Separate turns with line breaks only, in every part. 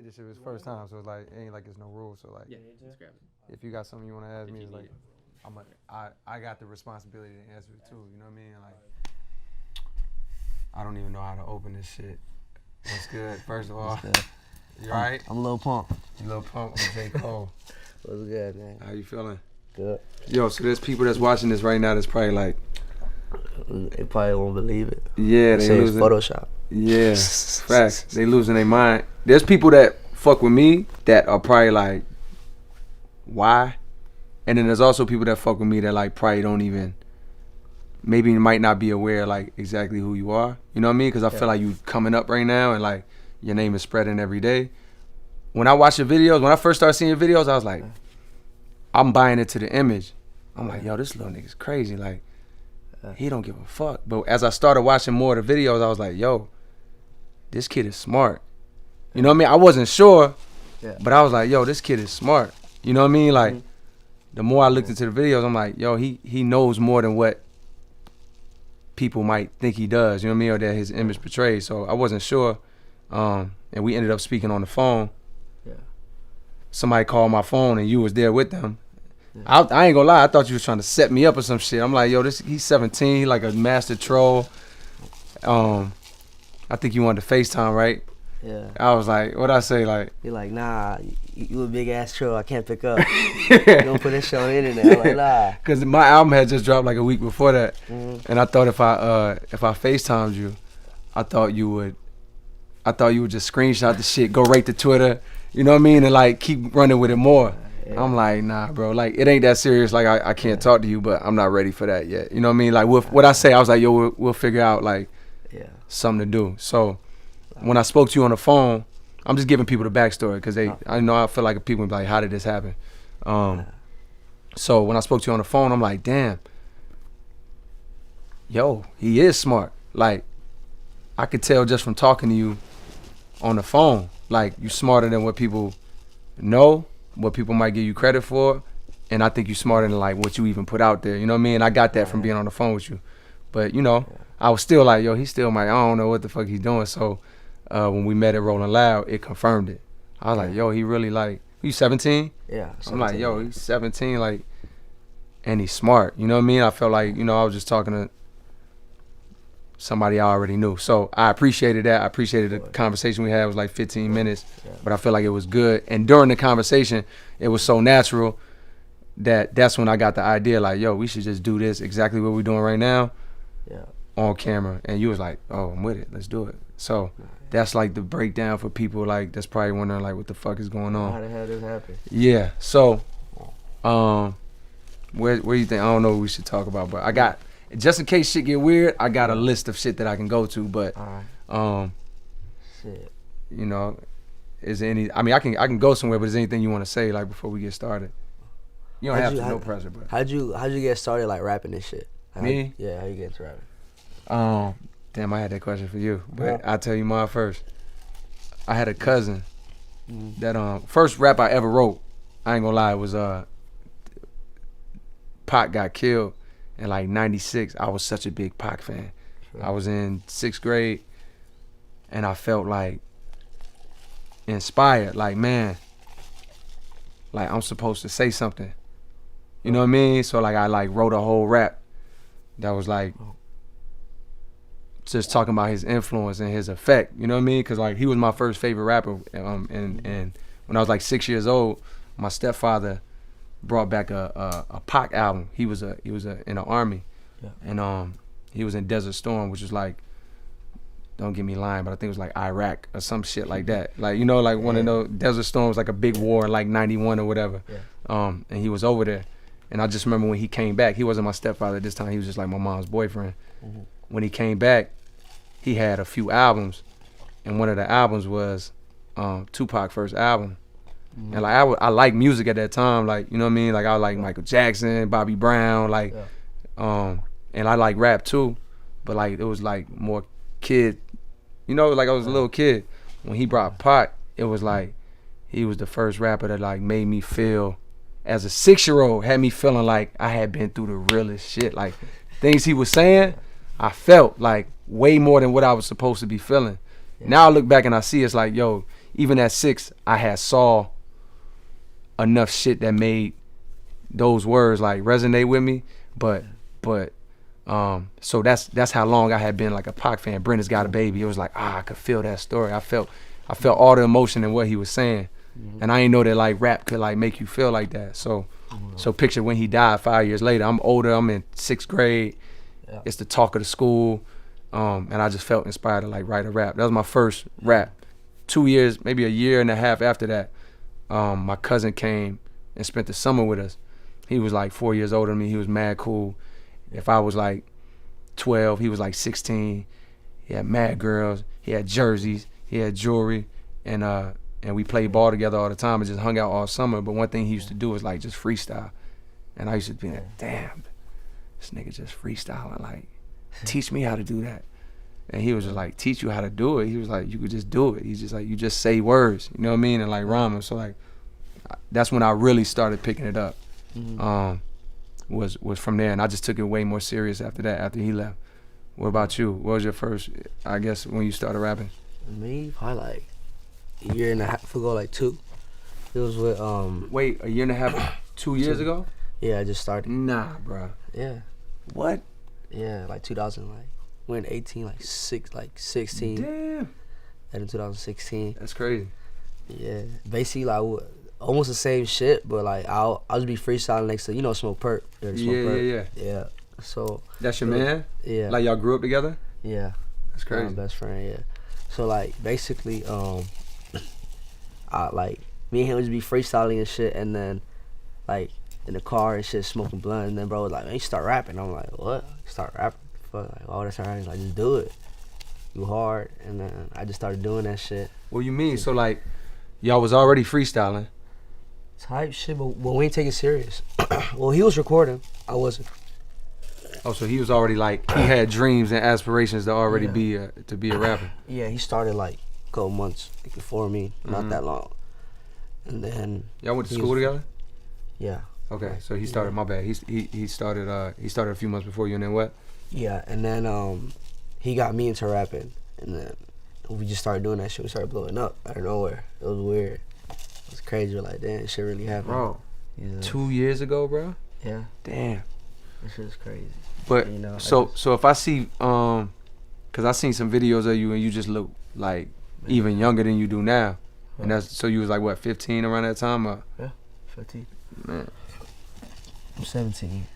this shit was first time, so it's like it ain't like it's no rules. So like,
Yeah, let's grab it.
if you got something you want to ask
If
me,
you
it's
need
like I got the responsibility to answer it too. You know what I mean? Like I don't even know how to open this shit. What's good? First of all, you alright?
I'm a little pumped.
You little punk with J. Cole.
What's good, man?
How you feeling?
Good.
Yo, so there's people that's watching this right now that's probably like,
They probably won't believe it.
yeah,
They
they
say it's
losing.
Photoshop.
Yeah, facts. They losing their mind. There's people that fuck with me that are probably like, why? And then there's also people that fuck with me that like probably don't even, maybe might not be aware like exactly who you are. You know what I mean? Because I feel like you coming up right now and like your name is spreading every day. When I watch your videos, when I first started seeing your videos, I was like, I'm buying into the image. I'm like, yo, this little nigga's crazy. Like, he don't give a fuck. But as I started watching more of the videos, I was like, yo, this kid is smart. You know what I mean? I wasn't sure, but I was like, yo, this kid is smart. You know what I mean? Like, the more I looked into the videos, I'm like, yo, he knows more than what people might think he does. You know what I mean? Or that his image portrays. So I wasn't sure. And we ended up speaking on the phone. Somebody called my phone and you was there with them. I ain't gonna lie, I thought you was trying to set me up or some shit. I'm like, yo, he's 17, he like a master troll. I think you wanted to FaceTime, right?
Yeah.
I was like, what'd I say? Like,
He like, nah, you a big ass troll. I can't pick up. You don't put this shit on the internet. I'm like, nah.
Cause my album had just dropped like a week before that, and I thought if I FaceTimed you, I thought you would just screenshot the shit, go right to Twitter, you know what I mean, and like keep running with it more. I'm like, nah, bro, like it ain't that serious. Like I can't talk to you, but I'm not ready for that yet. You know what I mean? Like with what I say, I was like, yo, we'll figure out like something to do. So when I spoke to you on the phone, I'm just giving people the backstory because I know I feel like people be like, how did this happen? So when I spoke to you on the phone, I'm like, damn, yo, he is smart. Like I could tell just from talking to you on the phone, like you smarter than what people know, what people might give you credit for, and I think you smarter than like what you even put out there. You know what I mean? I got that from being on the phone with you, but you know, I was still like, yo, he's still I don't know what the fuck he's doing. So when we met at Rolling Loud, it confirmed it. I was like, yo, he really like, you 17?
Yeah.
I'm like, yo, he's 17, like, and he's smart. You know what I mean? I felt like, you know, I was just talking to somebody I already knew. So I appreciated that. I appreciated the conversation we had. It was like 15 minutes, but I feel like it was good. And during the conversation, it was so natural that's when I got the idea, like, yo, we should just do this exactly what we're doing right now on camera. And you was like, oh, I'm with it. Let's do it. So that's like the breakdown for people like that's probably wondering like what the fuck is going on.
How the hell did this happen?
Yeah. So where you think, I don't know what we should talk about, but I got, just in case shit get weird, I got a list of shit that I can go to, but
Shit.
you know, is there any, I mean I can go somewhere, but is there anything you want to say like before we get started? You don't have to, no pressure, but
How'd you get started like rapping this shit?
Me?
Yeah, how you get into rapping?
Damn, I had that question for you, but I'll tell you mine first. I had a cousin that first rap I ever wrote, I ain't gonna lie, it was Pac got killed in like 96. I was such a big Pac fan. I was in 6th grade and I felt like inspired, like, man, like I'm supposed to say something. You know what I mean? So like I like wrote a whole rap that was like just talking about his influence and his effect. You know what I mean? Cause like he was my first favorite rapper. And when I was like 6 years old, my stepfather brought back a Pac album. He was in the army, and he was in Desert Storm, which was like, don't get me lying, but I think it was like Iraq or some shit like that. Like, you know, like one of those, Desert Storm was like a big war in like 91 or whatever. And he was over there. And I just remember when he came back, he wasn't my stepfather at this time, he was just like my mom's boyfriend. When he came back, he had a few albums, and one of the albums was Tupac's first album. And like I like music at that time, like, you know what I mean? Like I like Michael Jackson, Bobby Brown, like, and I like rap too, but like it was like more kid, you know, like I was a little kid. When he brought Pac, it was like he was the first rapper that like made me feel, as a 6-year-old, had me feeling like I had been through the realest shit. Like things he was saying, I felt like way more than what I was supposed to be feeling. Now I look back and I see it's like, yo, even at 6, I had saw enough shit that made those words like resonate with me. But so that's how long I had been like a Pac fan. Brenda's Got a Baby. It was like, I could feel that story. I felt all the emotion in what he was saying. And I didn't know that like rap could like make you feel like that. So picture when he died 5 years later. I'm older, I'm in 6th grade.
Yeah.
It's the talk of the school. And I just felt inspired to like write a rap. That was my first rap. 2 years, maybe a year and a half after that, my cousin came and spent the summer with us. He was like 4 years older than me. He was mad cool. If I was like 12, he was like 16. He had mad girls. He had jerseys. He had jewelry. And we played ball together all the time and just hung out all summer. But one thing he used to do was like just freestyle. And I used to be like, damn, this nigga just freestyling. Like, teach me how to do that. And he was just like, teach you how to do it. He was like, you could just do it. He's just like, you just say words, you know what I mean? And like rhyme them. So like, that's when I really started picking it up. Was from there, and I just took it way more serious after that, after he left. What about you? What was your first, I guess, when you started rapping?
Me, probably like a year and a half ago, like 2. It was with
Wait, a year and a half, 2 years ago?
Yeah, I just started.
Nah, bro.
Yeah.
What?
Yeah, like 2000, like we're in 18, like 16.
Damn.
And in 2016.
That's crazy.
Yeah, basically like almost the same shit, but like I'll just be freestyling next to Smoke Perk. Yeah. So
that's your man?
Yeah.
Like y'all grew up together?
Yeah.
That's crazy.
My best friend. Yeah. So like basically, I like me and him would just be freestyling and shit, and then like in the car and shit smoking blunt, and then bro was like, man, you start rapping. I'm like, what? Start rapping? Fuck, like, oh, that's alright. Like, just do it. You hard, and then I just started doing that shit.
What you mean? So like, y'all was already freestyling?
Type shit, but we ain't take it serious. Well, he was recording. I wasn't.
Oh, so he was already like, he had dreams and aspirations to already be a rapper.
Yeah, he started like a couple months before me, not that long. And then
y'all went to school together?
Yeah.
Okay, so he started. My bad. He started a few months before you, and then what?
Yeah, and then he got me into rapping, and then we just started doing that shit. We started blowing up out of nowhere. It was weird. It was crazy. We're like, damn, this shit really happened.
Bro,
yeah.
2 years ago, bro.
Yeah.
Damn.
That shit is crazy.
But so if I see, cause I seen some videos of you and you just look like even younger than you do now, and that's so you was like what 15 around that time? Or?
Yeah, 15.
Man,
I'm 17.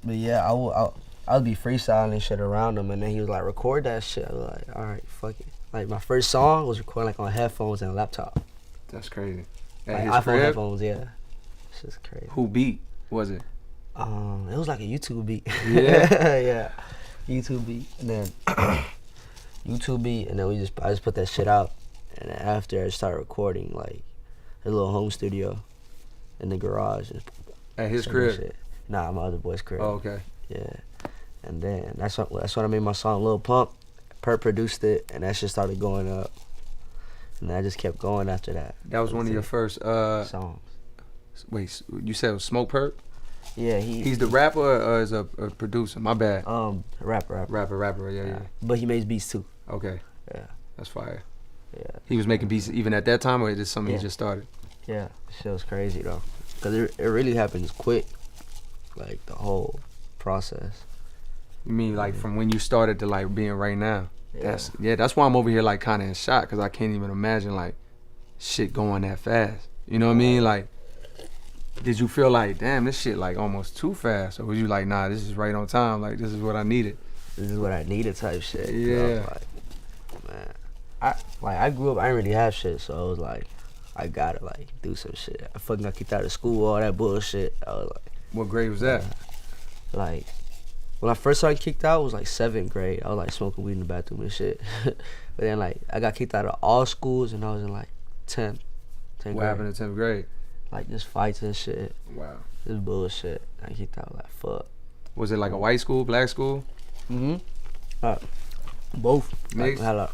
But yeah, I would be freestyling and shit around him, and then he was like, record that shit. I was like, all right, fuck it. Like my first song was recording like on headphones and a laptop.
That's crazy.
Like
his
iPhone
crib?
headphones, yeah. It's just crazy.
Who beat was it?
It was like a YouTube beat.
Yeah.
Yeah. YouTube beat, and then YouTube beat, and then I just put that shit out, and then after I started recording like a little home studio in the garage.
At his crib?
Shit. Nah, my other boy's crib.
Oh, okay.
Yeah, and then that's when I made my song Lil Pump. Perp produced it, and that shit started going up, and I just kept going after that.
That was one of your first
songs.
Wait, you said it was Smoke Perp?
Yeah,
he's the rapper or is a producer? My bad. Rapper. Yeah.
But he makes beats too.
Okay.
Yeah.
That's fire.
Yeah.
He was making beats even at that time, or is this something he just started?
Yeah, shit was crazy though, cause it really happens quick, like the whole process.
You mean like from when you started to like being right now? Yeah. That's why I'm over here like kind of in shock, cause I can't even imagine like shit going that fast. You know what I mean? Like, did you feel like, damn, this shit like almost too fast, or was you like, nah, this is right on time? Like, this is what I needed.
This is what I needed type shit.
Yeah.
Like, man, I grew up, I didn't really have shit, so I was like, I gotta like do some shit. I fucking got kicked out of school, all that bullshit. I was like,
what grade was that?
Like, when I first started kicked out, it was like 7th grade. I was like smoking weed in the bathroom and shit. But then like I got kicked out of all schools, and I was in like 10th
What
grade.
happened in 10th grade?
Like just fights and shit.
Wow.
This bullshit. I kicked out like fuck.
Was it like a white school, black school?
Both.
Mixed?
Like,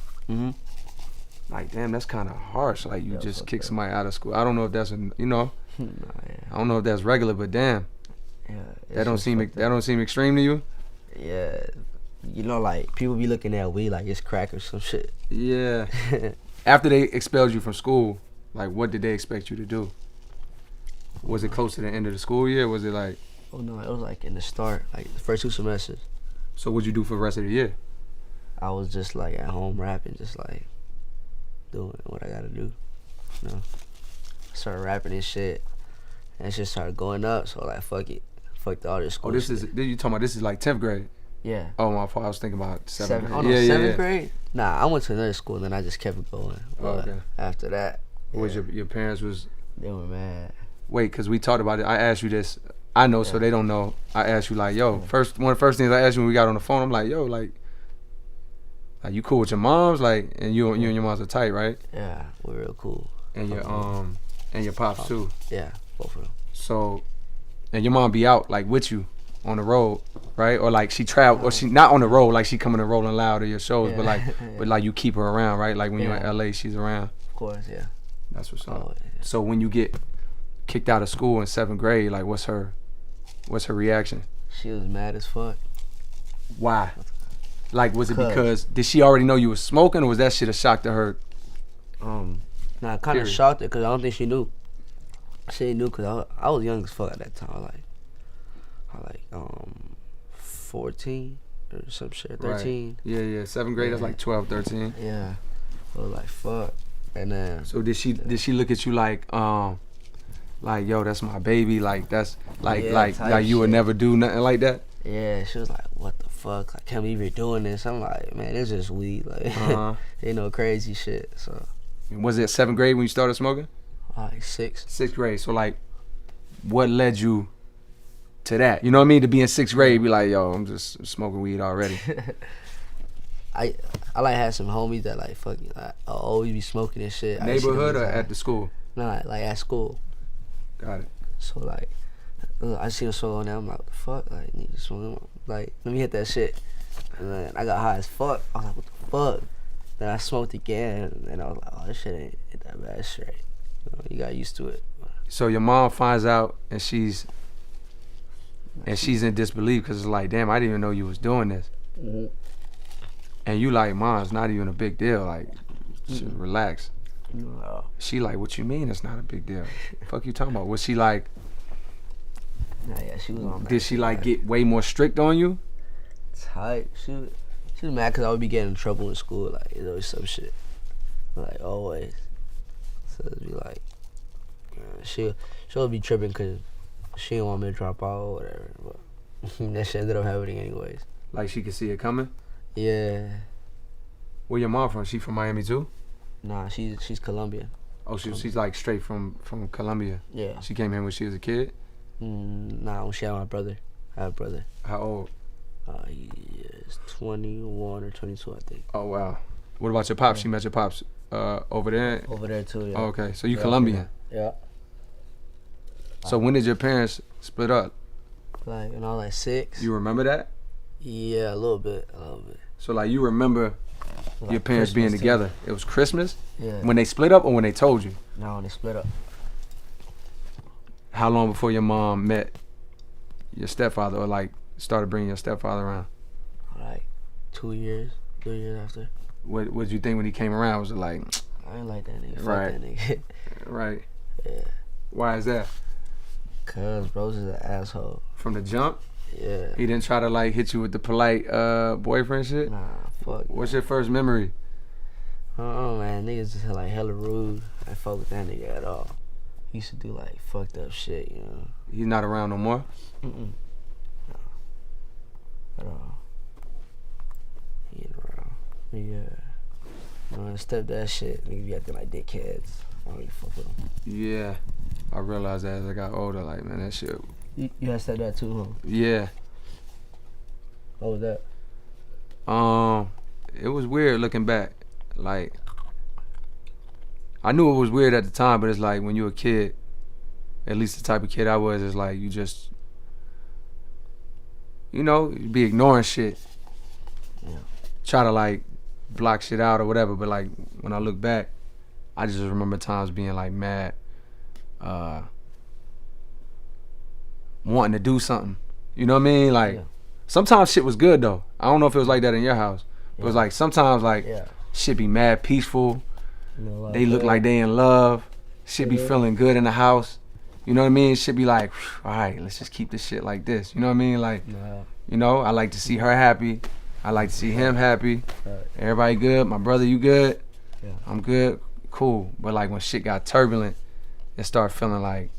Like, damn, that's kind of harsh. Like, you just kick somebody out of school. I don't know if that's, I don't know if that's regular, but damn.
Yeah.
That don't seem extreme to you?
Yeah. You know, like, people be looking at weed like it's crack or some shit.
Yeah. After they expelled you from school, like what did they expect you to do? Was it close to the end of the school year? Was it like?
Oh no, it was like in the start, like the first 2 semesters.
So what'd you do for the rest of the year?
I was just like at home rapping, just like doing what I gotta do. You know, I started rapping and shit, and it just started going up. So like, fuck it, fuck all this school.
Oh, this
shit.
is you talking about? This is like 10th grade.
Yeah.
Oh, my fault. I was thinking about 7th grade.
Oh no, 7th grade. Nah, I went to another school and then I just kept it going.
Oh, okay.
After that,
Was your parents was?
They were mad.
Wait, cause we talked about it. I asked you this. I know, so they don't know. I asked you like, yo, one of the first things I asked you when we got on the phone, I'm like, yo, like you cool with your moms, like, and you and your moms are tight, right?
Yeah, we're real cool.
And your pops too.
Yeah, both of them.
So, and your mom be out like with you on the road, right? Or like she travel, or she not on the road, like she coming to Rolling Loud to your shows, but like, but like you keep her around, right? Like when you're in LA, she's around.
Of course, yeah.
That's what's up.
Oh, yeah.
So when you get kicked out of school in 7th grade, like what's her reaction?
She was mad as fuck.
Why? Like, was it because did she already know you was smoking, or was that shit a shock to her?
Nah, kind of shocked her because I don't think she knew. She knew because I was young as fuck at that time. I like 14 or some shit, 13.
Right. Yeah. 7th grade, that's like 12, 13.
Yeah. I was like, fuck. And then.
So did she look at you like yo, that's my baby, like that's like you would never do nothing like that?
Yeah, she was like, what the fuck? Like, can't believe you're doing this. I'm like, man, it's just weed. Like, ain't no crazy shit. So.
Was it 7th grade when you started smoking?
Like 6th.
6th grade. So like, what led you to that? You know what I mean? To be in 6th grade, be like, yo, I'm just smoking weed already.
I like had some homies that like fucking like I'll always be smoking and shit.
Neighborhood or at the school?
Nah, like at school.
Got it.
So like, I see them smoke on there. I'm like, what the fuck? Like, need to smoke. Like, let me hit that shit. And then I got high as fuck. I was like, what the fuck? Then I smoked again, and I was like, oh, this shit ain't that bad, straight. You got used to it.
So your mom finds out, and she's in disbelief because it's like, damn, I didn't even know you was doing this.
Mm-hmm.
And you like, mom, it's not even a big deal. Like, relax.
No.
She like, what you mean it's not a big deal? Fuck you talking about? Was she like?
Nah, yeah, she was on that.
Did she like get way more strict on you?
Tight. She was mad because I would be getting in trouble in school. Like, it's always some shit. Like, always. So it'd be like, she'll be tripping because she didn't want me to drop out or whatever. But that shit ended up happening anyways.
Like she could see it coming?
Yeah.
Where your mom from? She from Miami too?
Nah, she's Colombian.
Oh, she's like straight from Colombia.
Yeah.
She came here when she was a kid?
Nah, when she had my brother. I have a brother.
How old?
He is 21 or 22, I think.
Oh, wow. What about your pops? She met your pops over there?
Over there too, yeah.
Oh, okay. So you Colombian?
Yeah.
So when did your parents split up?
Like when I was like 6.
You remember that?
Yeah, a little bit.
So like you remember your parents being together? It was Christmas?
Yeah.
When they split up or when they told you?
No, when they split up.
How long before your mom met your stepfather or like started bringing your stepfather around?
Like 2 years, 3 years after.
What did you think when he came around? Was it like?
I ain't like that nigga.
Right.
Fuck that nigga.
Right.
Yeah.
Why is that?
Cause bro's is an asshole.
From the jump?
Yeah.
He didn't try to like hit you with the polite boyfriend shit?
Nah, fuck.
What's your first memory?
Oh man, niggas just like hella rude. I ain't fuck with that nigga at all. He used to do like fucked up shit, you know.
He's not around no more?
No. At all. He ain't around. Yeah. Man, stepdad shit. Niggas be acting like dickheads. I don't really fuck with them.
Yeah. I realized that as I got older, like, man, that shit.
You had stepdad too, huh?
Yeah.
What was that?
It was weird looking back. Like, I knew it was weird at the time, but it's like when you're a kid, at least the type of kid I was, it's like you just, you know, you be ignoring shit.
Yeah.
Try to like block shit out or whatever, but like when I look back, I just remember times being like mad, wanting to do something. You know what I mean? Like, sometimes shit was good though. I don't know if it was like that in your house. But it was like sometimes like shit be mad peaceful.
You know,
They look like they in love. Shit be feeling good in the house. You know what I mean? Shit be like, all right, let's just keep this shit like this. You know what I mean? Like, you know, I like to see her happy. I like to see him happy. Everybody good? My brother, you good?
Yeah.
I'm good? Cool. But like when shit got turbulent, it started feeling like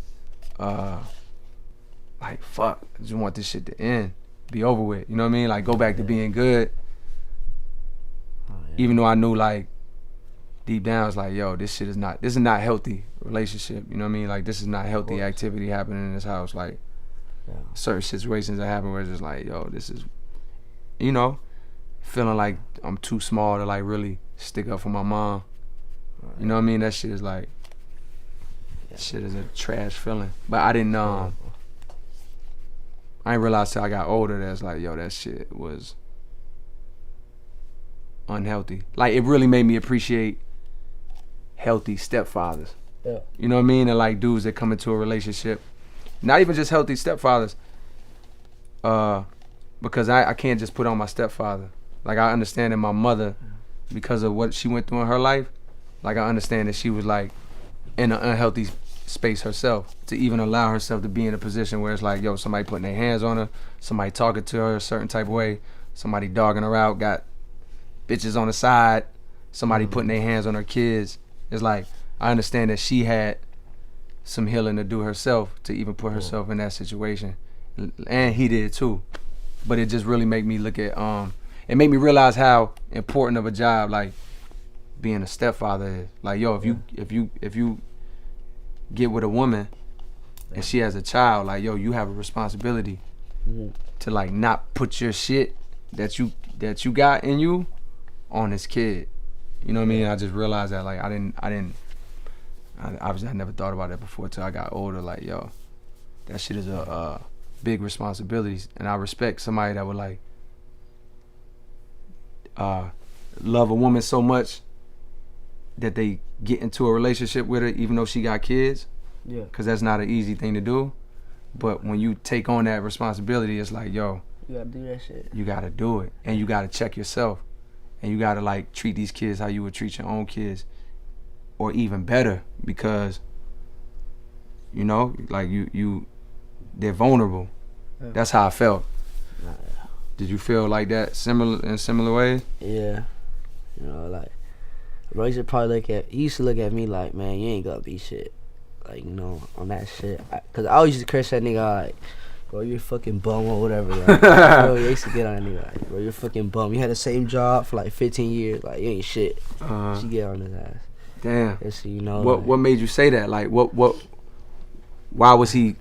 fuck, I just want this shit to end. Be over with. You know what I mean? Like go back to being good. Even though I knew like deep down it's like, yo, this is not healthy relationship. You know what I mean? Like this is not healthy activity happening in this house. Like certain situations that happen where it's just like, yo, this is, you know, feeling like I'm too small to like really stick up for my mom. You know what I mean? That shit is like, shit is a trash feeling. But I didn't realize till I got older that it's like, yo, that shit was unhealthy. Like it really made me appreciate healthy stepfathers.
Yeah.
You know what I mean? And like dudes that come into a relationship, not even just healthy stepfathers, because I can't just put on my stepfather. Like I understand that my mother, because of what she went through in her life, like I understand that she was like in an unhealthy space herself to even allow herself to be in a position where it's like, yo, somebody putting their hands on her, somebody talking to her a certain type of way, somebody dogging her out, got bitches on the side, somebody putting their hands on her kids. It's like, I understand that she had some healing to do herself to even put herself in that situation. And he did too. But it just really made me look at, it made me realize how important of a job like being a stepfather is. Like, yo, if you get with a woman and she has a child, like, yo, you have a responsibility to like not put your shit that you got in you on this kid. You know what I mean? I just realized that like I obviously I never thought about that before till I got older. Like, yo, that shit is a big responsibility, and I respect somebody that would like love a woman so much that they get into a relationship with her even though she got kids.
Yeah. Cause
that's not an easy thing to do. But when you take on that responsibility, it's like, yo,
you gotta do that shit.
You gotta do it, and you gotta check yourself, and you gotta like treat these kids how you would treat your own kids, or even better, because you know, like they're vulnerable. Yeah. That's how I felt. Did you feel like that in similar ways?
Yeah. You know, like, bro, he used to look at me like, man, you ain't gonna be shit. Like, you know, on that shit. Cause I always used to curse that nigga like, bro, you're a fucking bum or whatever. Like, bro, I used to get on that nigga like, bro, you're a fucking bum. You had the same job for like 15 years. Like, you ain't shit. She get on his ass.
Damn.
So, you know,
what made you say that? Like, why was he?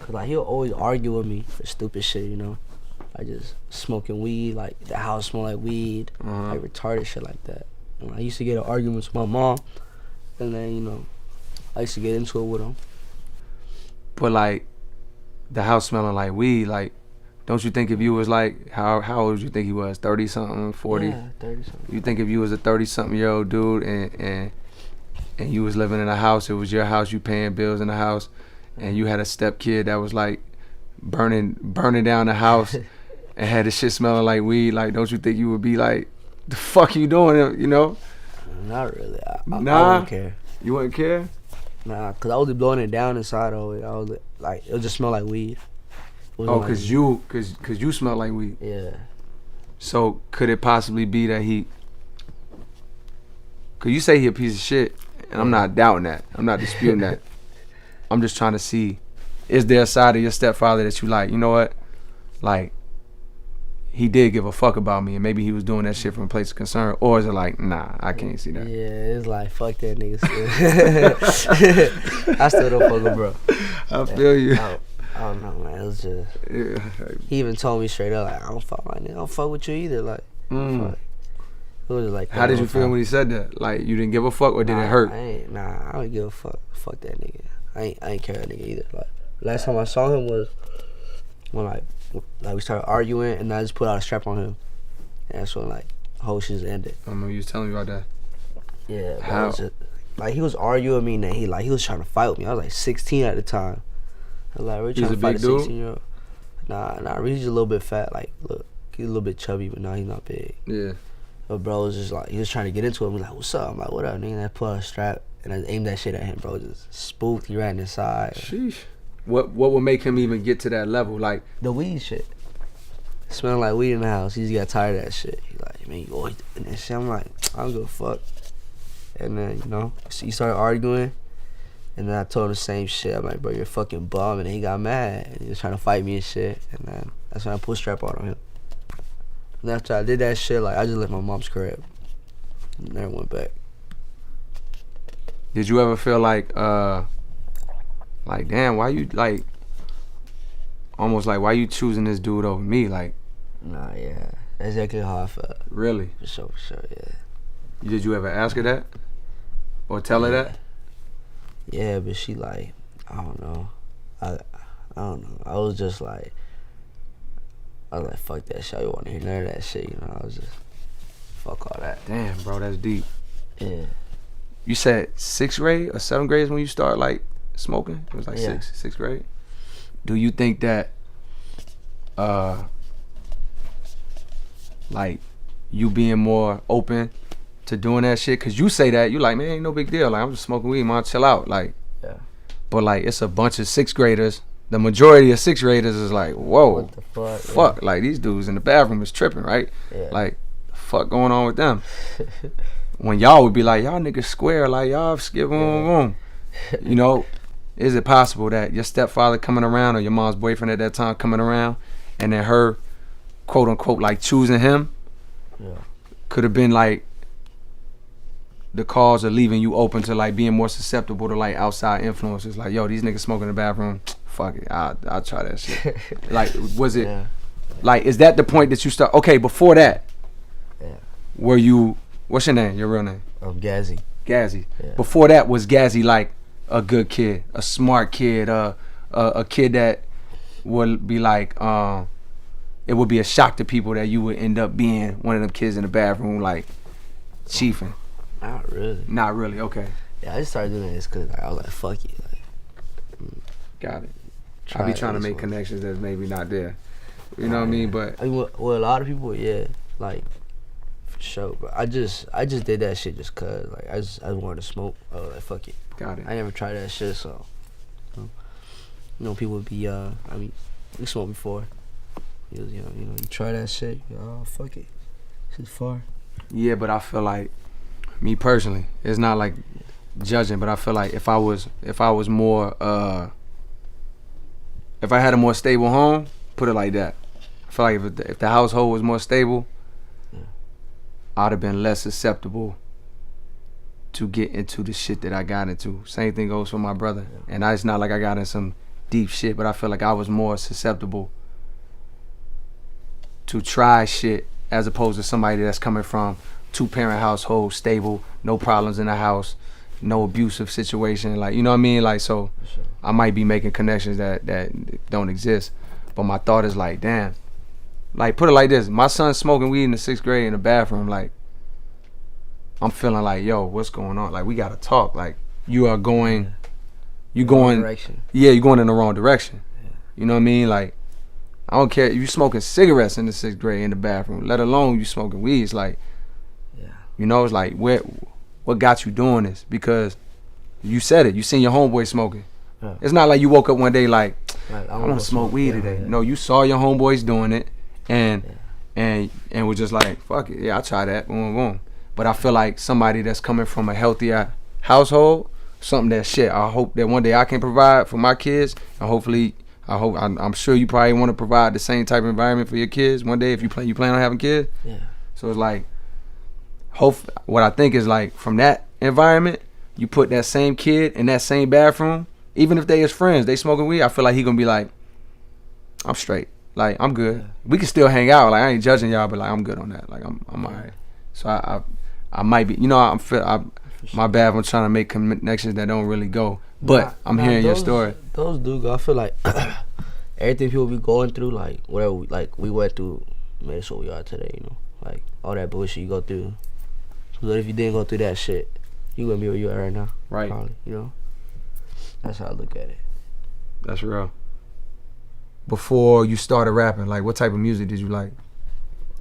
Cause like he'll always argue with me for stupid shit, you know. Like just smoking weed, like the house smell like weed, like retarded shit like that. And I used to get in arguments with my mom, and then, you know, I used to get into it with him.
But like, the house smelling like weed, like, don't you think if you was like, how old do you think he was? 30 something, 40?
Yeah, 30 something.
You think if you was a 30 something year old dude and you was living in a house, it was your house, you paying bills in the house, and you had a step kid that was like burning down the house and had the shit smelling like weed, like, don't you think you would be like, the fuck you doing, you know?
Not really. I wouldn't care.
You wouldn't care?
Nah, cause I was blowing it down inside always. I was like, it would just smell like weed.
Oh, cause you smell like weed.
Yeah.
So could it possibly be that cause you say he a piece of shit, and I'm not doubting that. I'm not disputing that. I'm just trying to see, is there a side of your stepfather that you like, you know what? Like, he did give a fuck about me, and maybe he was doing that shit from a place of concern, or is it like, nah, I can't see that?
Yeah, it's like, fuck that nigga still. I still don't fuck with bro.
I feel you.
I don't know, man. It was just, he even told me straight up, like, I don't fuck my nigga. I don't fuck with you either. Like, fuck. It was like,
how did you feel when he said that? Like, you didn't give a fuck, or did it hurt?
I don't give a fuck. Fuck that nigga. I ain't care that nigga either. Like, last time I saw him was when like we started arguing, and I just put out a strap on him, and that's when like the whole shit just ended.
I remember you was telling me about that.
Yeah.
How?
Like, he was arguing with me, and he was trying to fight with me. I was like 16 at the time. I was like, we're trying to fight a 16-year-old. Nah, he's a little bit fat. Like, look, he's a little bit chubby, but no, he's not big.
Yeah.
But bro was just like, he was trying to get into it. I'm like, what's up? I'm like, what up, nigga? And I pulled a strap and I aimed that shit at him, bro. Just spooked. He ran inside.
Sheesh. What would make him even get to that level? Like
the weed shit. Smelling like weed in the house. He just got tired of that shit. He's like, man, you always doing that shit. I'm like, I don't give a fuck. And then, you know, he started arguing. And then I told him the same shit. I'm like, bro, you're a fucking bum. And then he got mad. And he was trying to fight me and shit. And then that's when I put strap on him. And after I did that shit, like, I just left my mom's crib. And never went back.
Did you ever feel like damn, why you, like, almost like, why you choosing this dude over me? Like,
nah, yeah. That's exactly how I felt.
Really?
For sure, yeah.
Did you ever ask her that? Or tell her that?
Yeah, but she like, I don't know. I don't know. I was like, fuck that shit. I don't want to hear none of that shit, you know. I was just, fuck all that.
Damn, bro, that's deep.
Yeah.
You said 6th grade or 7th grade is when you start, like, smoking? It was like sixth grade? Do you think that, like, you being more open to doing that shit? Cause you say that, you like, man, ain't no big deal. Like, I'm just smoking weed, man, chill out. Like,
yeah.
But like, it's a bunch of 6th graders. The majority of 6th graders is like, whoa,
what the fuck?
Fuck, yeah. Like, these dudes in the bathroom is tripping, right?
Yeah.
Like, the fuck going on with them? When y'all would be like, y'all niggas square, like, y'all skip on. You know, is it possible that your stepfather coming around or your mom's boyfriend at that time coming around and then her, quote unquote, like, choosing him could have been like the cause of leaving you open to, like, being more susceptible to, like, outside influences? Like, yo, these niggas smoking in the bathroom, fuck it, I'll try that shit. Like, was it like, is that the point that you start? Okay, before that, were you, what's your name, your real name?
Gazzy.
Yeah. Before that, was Gazzy like a good kid, a smart kid, a kid that would be like, it would be a shock to people that you would end up being one of them kids in the bathroom, like, chiefing? Not really, okay.
Yeah, I just started doing this because, like, I was like, fuck it. Like,
got it. I be trying to make connections that's maybe not there. You know what I mean? But
I mean, well, a lot of people, yeah, like, for sure. But I just did that shit just cause, like, I wanted to smoke. I was like, fuck it.
Got it.
I never tried that shit, so, you know, people would be, I mean, we smoked before. You know, you try that shit. Oh, fuck it. Shit's far.
Yeah, but I feel like, me personally, it's not like judging, but I feel like if I was more, if I had a more stable home, put it like that. I feel like if the household was more stable, I'd have been less susceptible to get into the shit that I got into. Same thing goes for my brother. And it's not like I got in some deep shit, but I feel like I was more susceptible to try shit as opposed to somebody that's coming from 2-parent household, stable, no problems in the house, no abusive situation. Like, you know what I mean? Like, so I might be making connections that don't exist. But my thought is like, damn. Like, put it like this. My son's smoking weed in the 6th grade in the bathroom. Like, I'm feeling like, yo, what's going on? Like, we got to talk. Like, you are going, you're going in the wrong direction. Yeah. You know what I mean? Like, I don't care if you smoking cigarettes in the 6th grade in the bathroom, let alone you smoking weed. It's like, you know, it's like, what got you doing this? Because you said it. You seen your homeboy smoking. Yeah. It's not like you woke up one day like, I want to smoke weed today. No, you saw your homeboys doing it, and was just like, fuck it, yeah, I'll try that. Boom, boom. But I feel like somebody that's coming from a healthier household, something that shit, I hope that one day I can provide for my kids, and hopefully, I'm sure you probably want to provide the same type of environment for your kids one day if you plan on having kids. Yeah. So it's like, what I think is like, from that environment, you put that same kid in that same bathroom, even if they is friends, they smoking weed, I feel like he gonna be like, I'm straight, like, I'm good. Yeah. We can still hang out, like, I ain't judging y'all, but like, I'm good on that, like, I'm alright. So I might be, you know, my bad, I'm trying to make connections that don't really go, but I'm hearing your story.
Those do go. I feel like everything people be going through, like, whatever, we went through, made us what we are today, you know, like, all that bullshit you go through. So if you didn't go through that shit, you wouldn't be where you are right now.
Right.
Probably, you know? That's how I look at it.
That's real. Before you started rapping, like, what type of music did you like?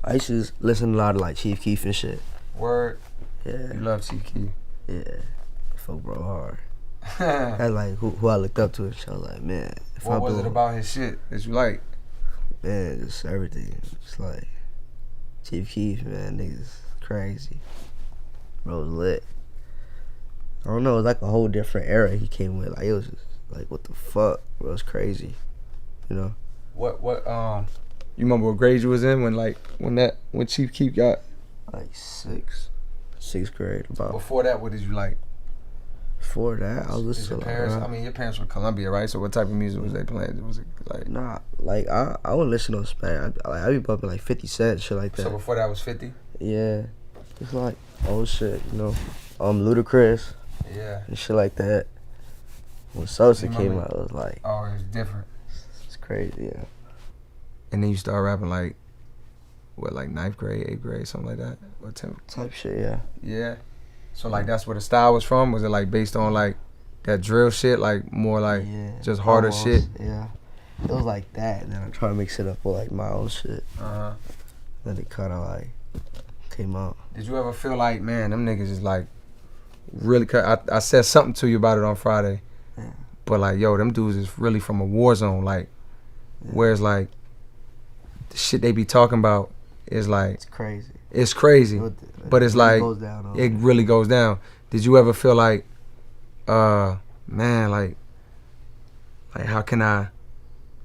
I used to listen to a lot of like Chief Keef and shit.
Word.
Yeah.
You love Chief Keef.
Yeah. Fuck bro hard. That's like who I looked up to and shit. I was like, man.
What was it about his shit that you like?
Man, just everything. Just like Chief Keef, man, niggas crazy. Bro was lit. I don't know, it was like a whole different era he came with. Like it was just like what the fuck? Bro, it was crazy. You know?
What you remember what grade you was in when Chief Keef got?
Like sixth grade about.
Before that, what did you like?
Before that, I was listening to
parents, I mean, your parents were Columbia, right? So what type of music was they playing? Was it like?
Nah, like I wouldn't listen to no Spanish. I be bumping like 50 Cent, shit like that.
So before that was 50?
Yeah, it's like old shit, you know. Ludacris.
Yeah.
And shit like that. When Sosa came out, it was like,
oh, it's different.
It's crazy, yeah.
And then you start rapping like, what, like 9th grade, 8th grade, something like that? Or 10th?
Type shit, yeah.
Yeah. So like that's where the style was from? Was it like based on like that drill shit, like more like just harder
almost,
shit?
Yeah. It was like that, and then I tried to mix it up with like my own shit. Then it kind of like came out.
Did you ever feel like, man, them niggas is like really cut? I said something to you about it on Friday, but like, yo, them dudes is really from a war zone. Like, whereas like the shit they be talking about is like
it's crazy.
It's crazy, but it's like it really goes down. Did you ever feel like, man, like how can I?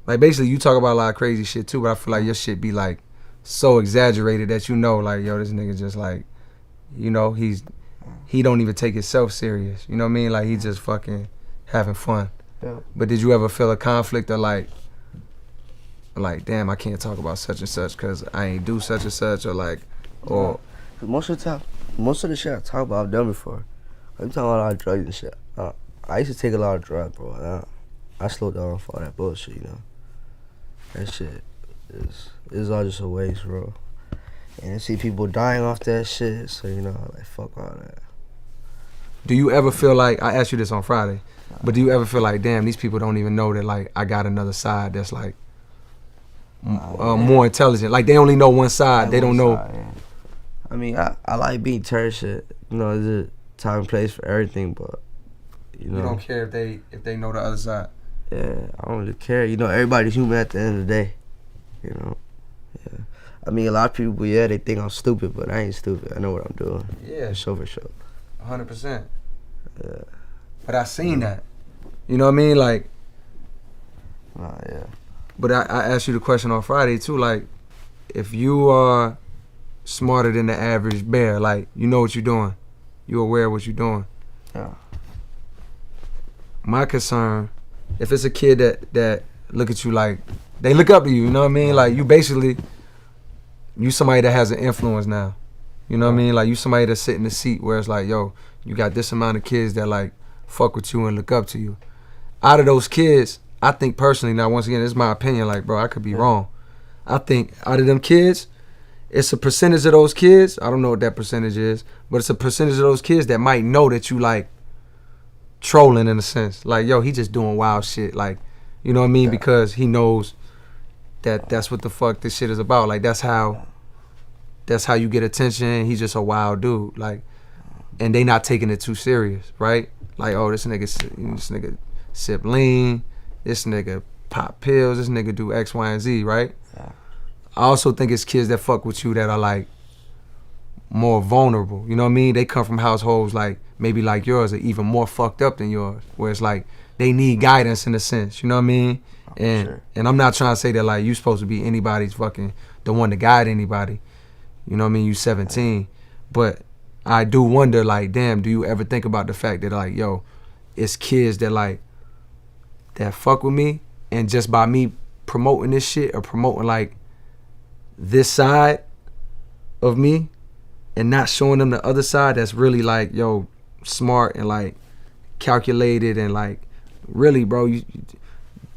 Like basically, you talk about a lot of crazy shit too, but I feel like your shit be like so exaggerated that you know, like, yo, this nigga just like, you know, he don't even take himself serious. You know what I mean? Like he just fucking having fun.
Yeah.
But did you ever feel a conflict of like, damn, I can't talk about such and such because I ain't do such and such, or like, or
most of the shit I talk about I've done before. I'm talking about a lot of drugs and shit. I used to take a lot of drugs, bro. I slowed down for all that bullshit, you know. That shit is all just a waste, bro. And I see people dying off that shit, so you know, like fuck all that.
Do you ever feel like, I asked you this on Friday, but do you ever feel like, damn, these people don't even know that like I got another side that's like more intelligent? Like they only know one side. Like they don't know.
Side, yeah. I mean, I like being turd shit. You know, there's a time and place for everything, but you know.
You don't care if they know the other side.
Yeah, I don't really care. You know, everybody's human at the end of the day. You know, yeah. I mean, a lot of people, they think I'm stupid, but I ain't stupid. I know what I'm doing.
Yeah,
for sure.
100%.
Yeah.
But I seen that. You know what I mean? Like.
Yeah.
But I asked you the question on Friday too. Like, if you are smarter than the average bear, like you know what you're doing, you aware of what you're doing.
Yeah.
My concern, if it's a kid that look at you like they look up to you, you know what I mean? Like you somebody that has an influence now. You know what I mean? Like you somebody that's sitting in the seat where it's like, yo, you got this amount of kids that like fuck with you and look up to you. Out of those kids, I think personally, now once again, this is my opinion, like bro, I could be wrong. I think out of them kids, it's a percentage of those kids, I don't know what that percentage is, but it's a percentage of those kids that might know that you like trolling in a sense. Like, yo, he just doing wild shit. Like, you know what I mean? Yeah. Because he knows that that's what the fuck this shit is about. Like, that's how you get attention. He's just a wild dude. Like, and they not taking it too serious, right? Like, oh, this nigga sip lean. This nigga pop pills. This nigga do X, Y, and Z, right?
Yeah.
I also think it's kids that fuck with you that are like more vulnerable. You know what I mean? They come from households like maybe like yours, or even more fucked up than yours, where it's like they need guidance in a sense. You know what I mean? And I'm not trying to say that like you supposed to be anybody's fucking the one to guide anybody. You know what I mean? You 17, but I do wonder like, damn, do you ever think about the fact that like, yo, it's kids that like that fuck with me, and just by me promoting this shit or promoting like this side of me and not showing them the other side that's really like, yo, smart and like calculated and like really, bro,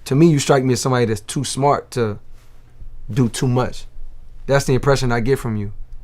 to me you strike me as somebody that's too smart to do too much. That's the impression I get from you.